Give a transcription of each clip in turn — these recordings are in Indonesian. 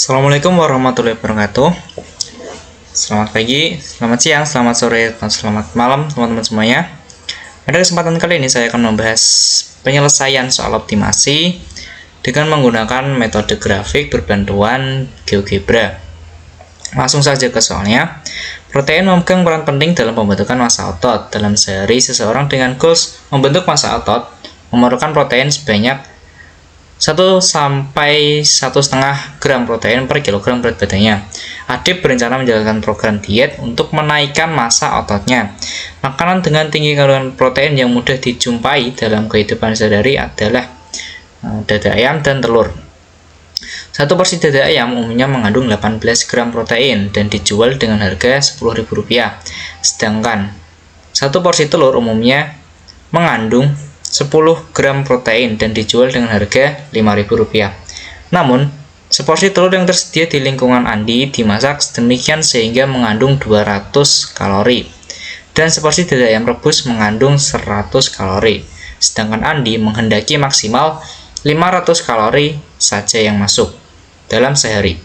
Assalamualaikum warahmatullahi wabarakatuh. Selamat pagi, selamat siang, selamat sore, dan selamat malam teman-teman semuanya. Pada kesempatan kali ini saya akan membahas penyelesaian soal optimasi dengan menggunakan metode grafik berbantuan GeoGebra. Langsung saja ke soalnya. Protein memegang peran penting dalam pembentukan massa otot. Dalam sehari, seseorang dengan goals membentuk massa otot memerlukan protein sebanyak 1 sampai 1,5 gram protein per kilogram berat badannya. Adib berencana menjalankan program diet untuk menaikkan massa ototnya. Makanan dengan tinggi kandungan protein yang mudah dijumpai dalam kehidupan sehari-hari adalah dada ayam dan telur. Satu porsi dada ayam umumnya mengandung 18 gram protein dan dijual dengan harga Rp10.000. Sedangkan satu porsi telur umumnya mengandung 10 gram protein dan dijual dengan harga Rp5.000. Namun, seporsi telur yang tersedia di lingkungan Andi dimasak sedemikian sehingga mengandung 200 kalori. Dan seporsi dada ayam rebus mengandung 100 kalori. Sedangkan Andi menghendaki maksimal 500 kalori saja yang masuk dalam sehari.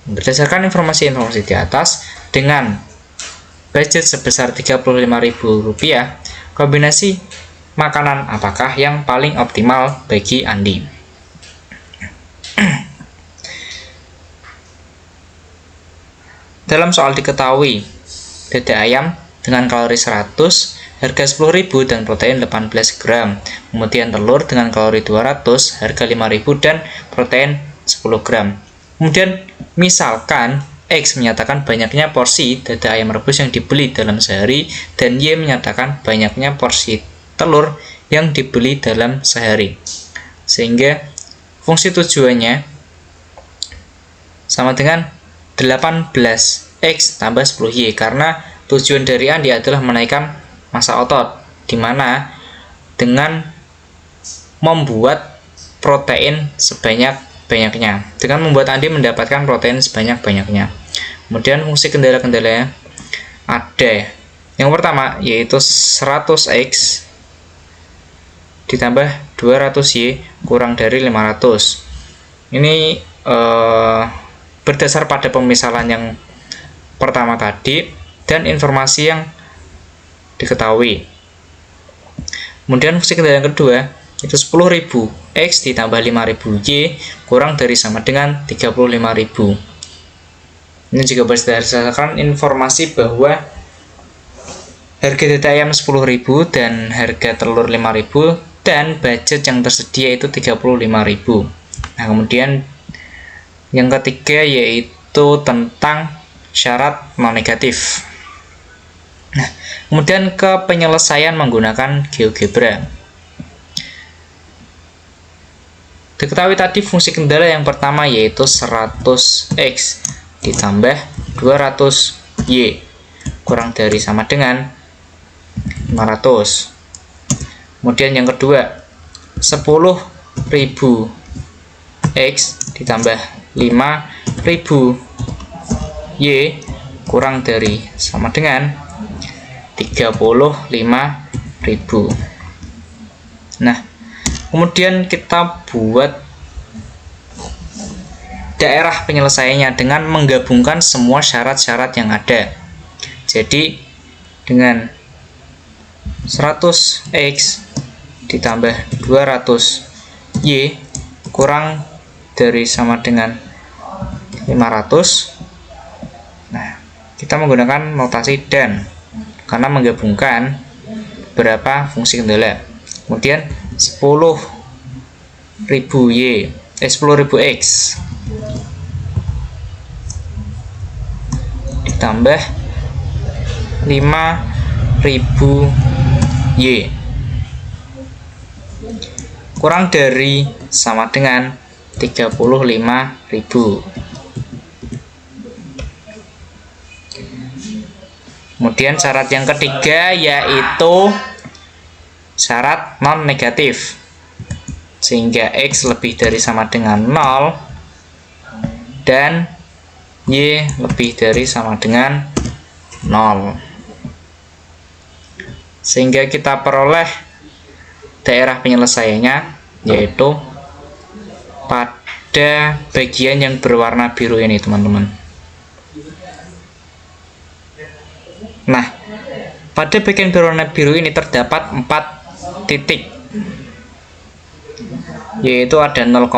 Berdasarkan informasi-informasi di atas, dengan budget sebesar Rp35.000, kombinasi makanan apakah yang paling optimal bagi Andi? Dalam soal diketahui dada ayam dengan kalori 100, harga 10.000 dan protein 18 gram. Kemudian telur dengan kalori 200, harga 5.000 dan protein 10 gram. Kemudian misalkan X menyatakan banyaknya porsi dada ayam rebus yang dibeli dalam sehari dan Y menyatakan banyaknya porsi telur yang dibeli dalam sehari, sehingga fungsi tujuannya sama dengan 18x tambah 10y, karena tujuan dari Andi adalah menaikkan massa otot, dimana dengan membuat protein sebanyak-banyaknya. Dengan membuat Andi mendapatkan protein sebanyak-banyaknya. Kemudian fungsi kendala-kendalanya ada yang pertama, yaitu 100x ditambah 200y kurang dari 500. Ini berdasar pada pemisalan yang pertama tadi dan informasi yang diketahui. Kemudian fungsi kendala yang kedua itu 10.000 x ditambah 5.000y kurang dari sama dengan 35.000. Ini juga berdasarkan informasi bahwa harga dada ayam 10.000 dan harga telur 5.000 dan budget yang tersedia itu 35.000. Nah, kemudian yang ketiga yaitu tentang syarat non negatif. Nah, kemudian ke penyelesaian menggunakan GeoGebra. Diketahui tadi fungsi kendala yang pertama yaitu 100x ditambah 200y kurang dari sama dengan 500. Kemudian yang kedua 10.000x ditambah 5.000y kurang dari sama dengan 35.000. Nah, kemudian kita buat daerah penyelesaiannya dengan menggabungkan semua syarat-syarat yang ada. Jadi dengan 100x ditambah 200y kurang dari sama dengan 500. Nah, kita menggunakan notasi dan karena menggabungkan beberapa fungsi kendala. Kemudian 10.000x ditambah 5.000y kurang dari sama dengan 35.000. Kemudian syarat yang ketiga yaitu syarat non negatif, sehingga X lebih dari sama dengan 0 dan Y lebih dari sama dengan 0, sehingga kita peroleh daerah penyelesaiannya yaitu pada bagian yang berwarna biru ini, teman-teman. Nah, pada bagian berwarna biru ini terdapat 4 titik, yaitu ada 0,0,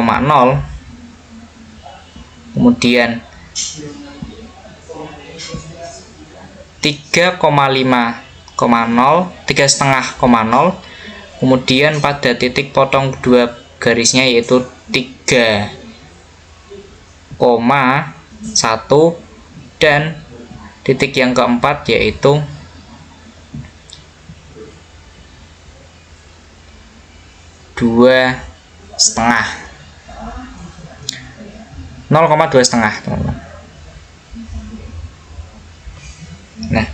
kemudian 3,5,0, 3,5,0, kemudian pada titik potong kedua garisnya yaitu 3,1, dan titik yang keempat yaitu 2,5, 0,2,5, teman-teman. Nah,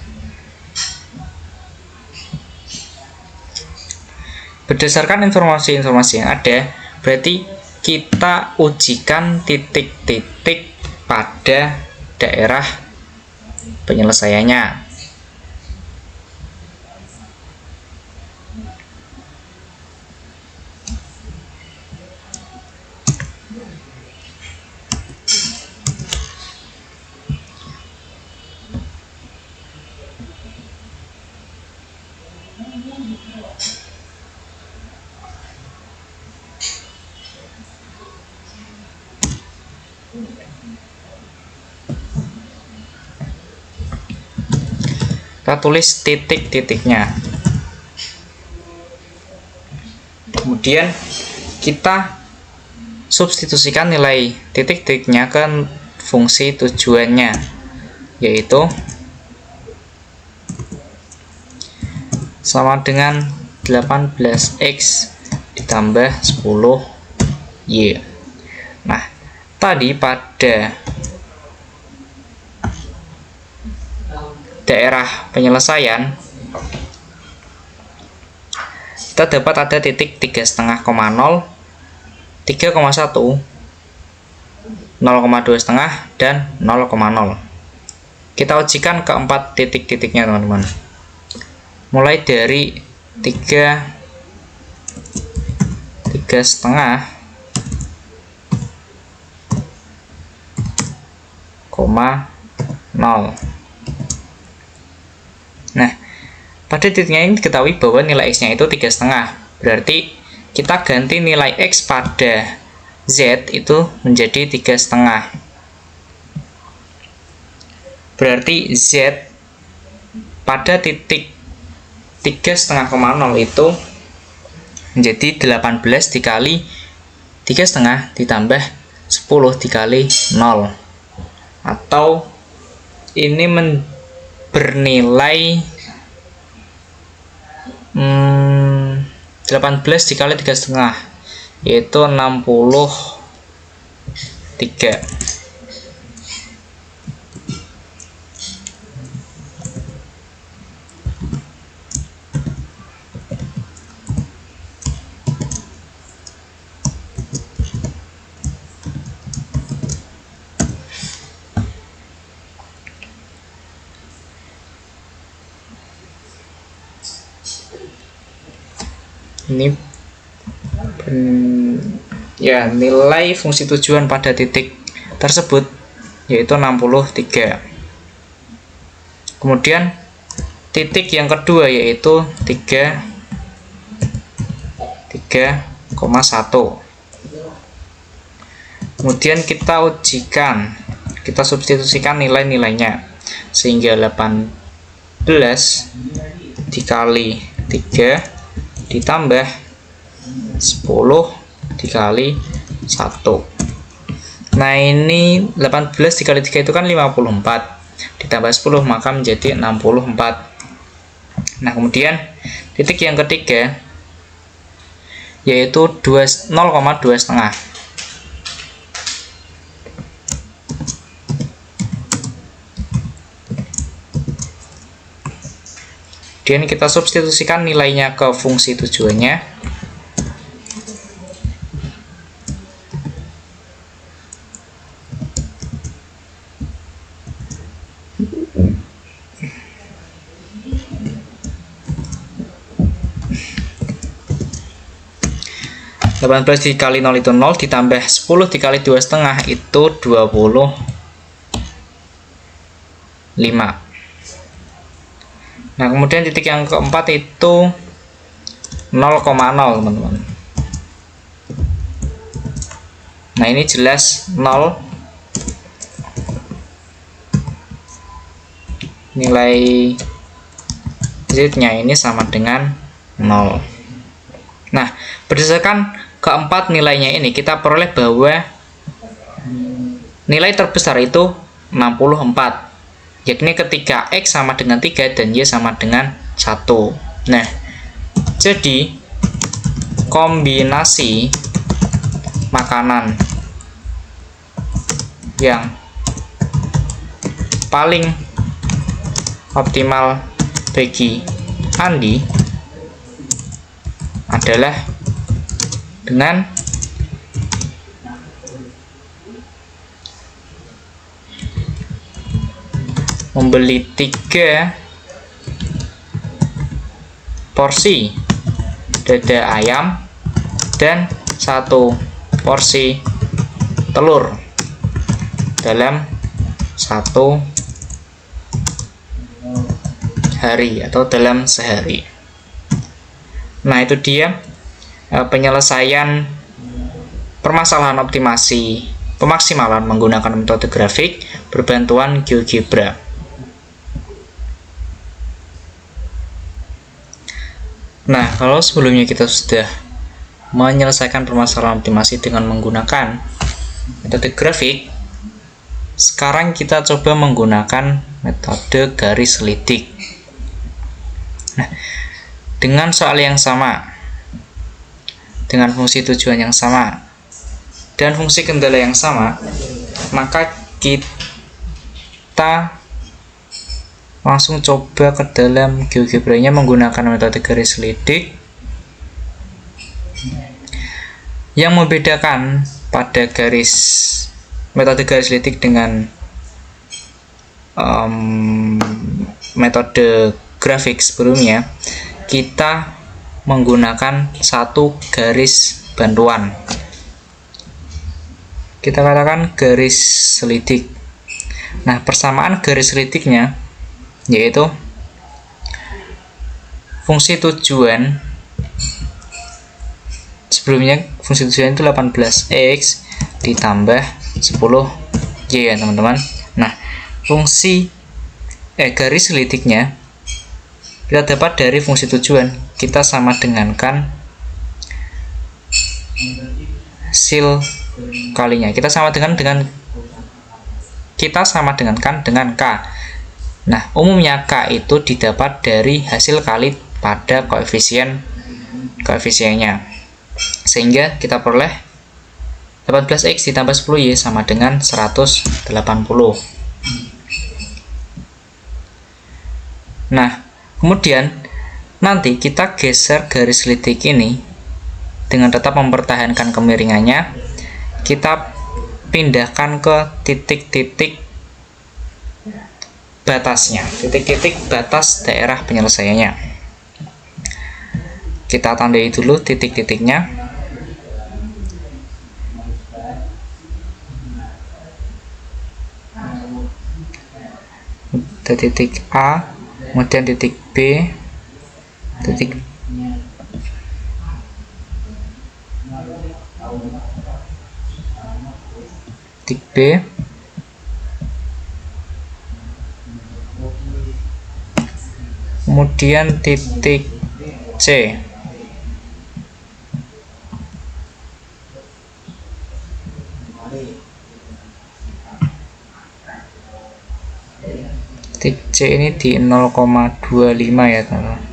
berdasarkan informasi-informasi yang ada, berarti kita ujikan titik-titik pada daerah penyelesaiannya. Kita tulis titik-titiknya. Kemudian kita substitusikan nilai titik-titiknya ke fungsi tujuannya, yaitu sama dengan 18x ditambah 10y. Nah, tadi pada daerah penyelesaian kita dapat ada titik 3,5,0, 3,1, 0,2,5, dan 0,0. Kita ujikan keempat titik-titiknya, teman-teman. Mulai dari 3,5, 0. Nah, pada titiknya ini diketahui bahwa nilai x-nya itu 3,5. Berarti kita ganti nilai x pada z itu menjadi 3,5. Berarti z pada titik 3,5,0 itu menjadi 18 dikali 3,5 ditambah 10 dikali 0. Atau ini bernilai 18 dikali 3,5, yaitu 63. Ini ya nilai fungsi tujuan pada titik tersebut yaitu 63. Kemudian titik yang kedua yaitu 3,1. Kemudian kita ujikan, kita substitusikan nilai-nilainya, sehingga 18 dikali 3 ditambah 10 dikali 1. Nah, ini 18 dikali 3 itu kan 54, ditambah 10 maka menjadi 64. Nah, kemudian titik yang ketiga yaitu 0,2,5. Kemudian kita substitusikan nilainya ke fungsi tujuannya. 18 dikali 0 itu 0, ditambah 10 dikali 2,5 itu 25. Nah, kemudian titik yang keempat itu 0,0 teman-teman. Nah, ini jelas 0, nilai z-nya ini sama dengan 0. Nah, berdasarkan keempat nilainya ini, kita peroleh bahwa nilai terbesar itu 64, yakni ketika X sama dengan 3 dan Y sama dengan 1. Nah, jadi kombinasi makanan yang paling optimal bagi Andi adalah dengan membeli 3 porsi dada ayam dan 1 porsi telur dalam 1 hari atau dalam sehari. Nah, itu dia penyelesaian permasalahan optimasi pemaksimalan menggunakan metode grafik berbantuan GeoGebra. Nah, kalau sebelumnya kita sudah menyelesaikan permasalahan optimasi dengan menggunakan metode grafik, sekarang kita coba menggunakan metode garis lidik. Nah, dengan soal yang sama, dengan fungsi tujuan yang sama, dan fungsi kendala yang sama, maka kita langsung coba ke dalam GeoGebra-nya menggunakan metode garis lidik. Yang membedakan pada metode garis lidik dengan metode grafik sebelumnya, kita menggunakan satu garis bantuan. Kita katakan garis lidik. Nah, persamaan garis lidiknya yaitu fungsi tujuan sebelumnya, fungsi tujuan itu 18x ditambah 10y ya teman-teman. Nah, fungsi garis lidiknya kita dapat dari fungsi tujuan, kita sama dengankan hasil kalinya, kita sama dengankan dengan K. Nah, umumnya K itu didapat dari hasil kali pada koefisiennya, sehingga kita peroleh 18x ditambah 10y sama dengan 180. Nah, kemudian nanti kita geser garis lidik ini dengan tetap mempertahankan kemiringannya. Kita pindahkan ke titik-titik batasnya, titik-titik batas daerah penyelesaiannya. Kita tandai dulu titik-titiknya. Titik A, kemudian titik B, titik B, kemudian titik C. Titik C ini di 0,25 ya teman-teman.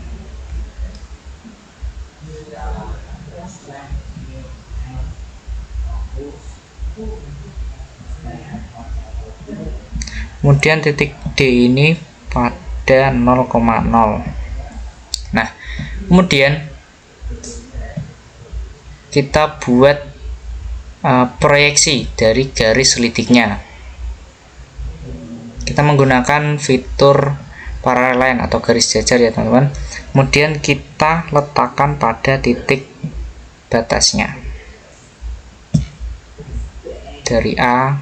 Kemudian titik D ini pada 0,0. Nah, kemudian kita buat proyeksi dari garis lidiknya. Kita menggunakan fitur parallel line atau garis jajar ya teman-teman. Kemudian kita letakkan pada titik batasnya. dari A,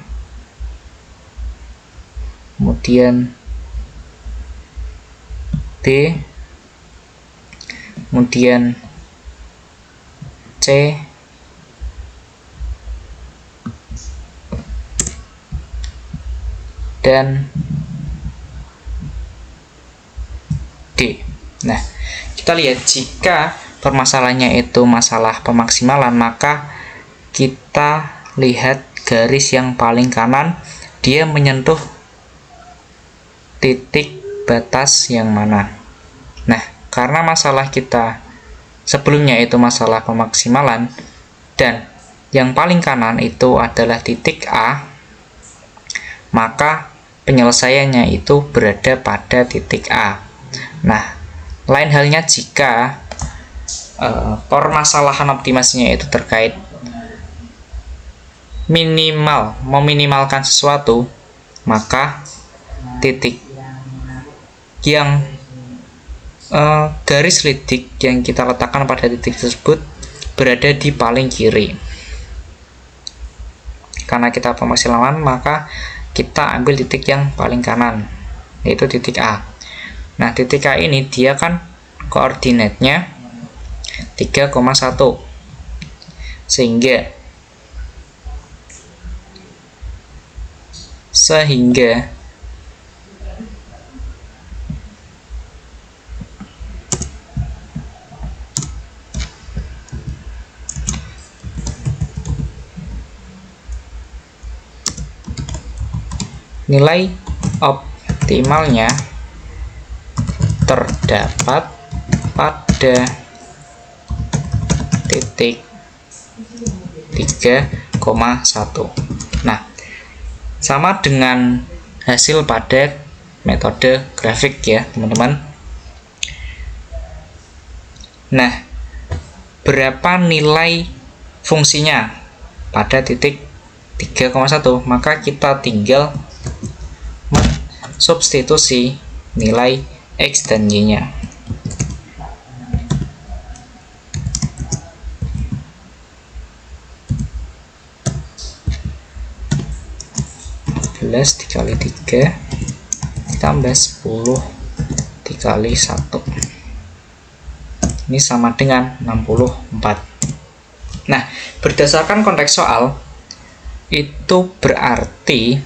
kemudian B, kemudian C, dan D. Nah, kita lihat jika permasalahannya itu masalah pemaksimalan, maka kita lihat garis yang paling kanan, dia menyentuh titik batas yang mana. Nah, karena masalah kita sebelumnya itu masalah pemaksimalan, dan yang paling kanan itu adalah titik A, maka penyelesaiannya itu berada pada titik A. Nah, lain halnya jika permasalahan optimasinya itu terkait meminimalkan sesuatu, maka titik yang garis lidik yang kita letakkan pada titik tersebut berada di paling kiri. Karena kita pemaksimalan, maka kita ambil titik yang paling kanan, yaitu titik A. Nah, titik A ini dia kan koordinatnya 3,1, sehingga nilai optimalnya terdapat pada titik 3,1. Nah, sama dengan hasil pada metode grafik ya, teman-teman. Nah, berapa nilai fungsinya pada titik 3,1? Maka kita tinggal substitusi nilai X dan Y-nya. Dikali 3 ditambah 10 dikali 1, ini sama dengan 64. Nah, berdasarkan konteks soal itu berarti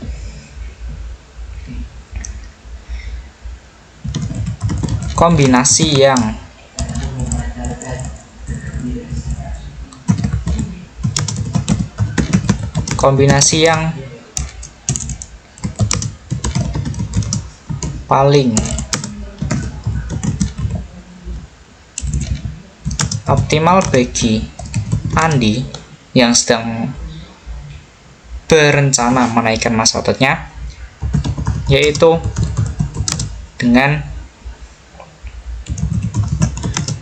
kombinasi yang paling optimal bagi Andi yang sedang berencana menaikkan masa ototnya, yaitu dengan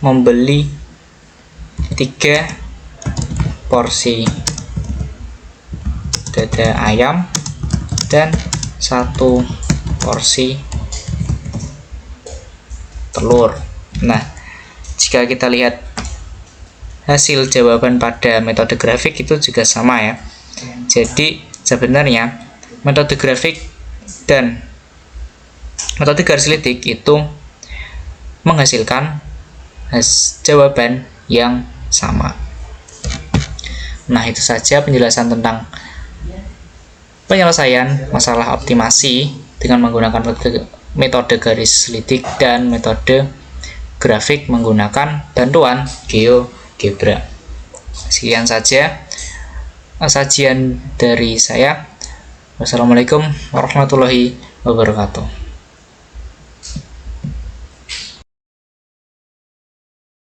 membeli 3 porsi dada ayam dan 1 porsi telur. Nah, jika kita lihat hasil jawaban pada metode grafik itu juga sama ya. Jadi sebenarnya metode grafik dan metode garis lidik itu menghasilkan jawaban yang sama. Nah, itu saja penjelasan tentang penyelesaian masalah optimasi dengan menggunakan metode garis lidik dan metode grafik menggunakan bantuan GeoGebra. Sekian saja sajian dari saya. Wassalamualaikum warahmatullahi wabarakatuh.